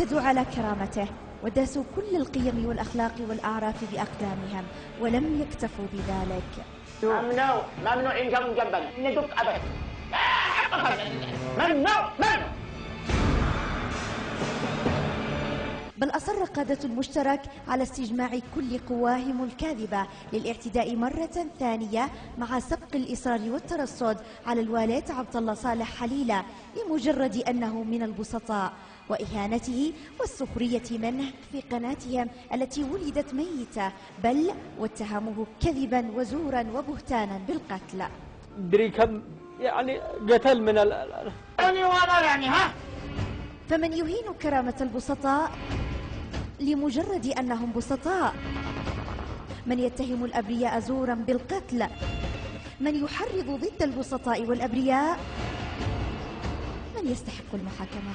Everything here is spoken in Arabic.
اعتدوا على كرامته وداسوا كل القيم والأخلاق والأعراف بأقدامهم، ولم يكتفوا بذلك. ممنوع إنجاب مجبل ندق أبدا. ممنوع. بل أصر قادة المشترك على استجماع كل قواهم الكاذبة للاعتداء مرة ثانية مع سبق الإصرار والترصد على الولاة عبد الله صالح حليلة لمجرد أنه من البسطاء، وإهانته والسخرية منه في قناتهم التي ولدت ميتة، بل واتهموه كذبا وزورا وبهتانا بالقتل. دري كم يعني قتل من يعني ها؟ فمن يهين كرامة البسطاء لمجرد أنهم بسطاء؟ من يتهم الأبرياء زورا بالقتل؟ من يحرض ضد البسطاء والأبرياء؟ من يستحق المحاكمة؟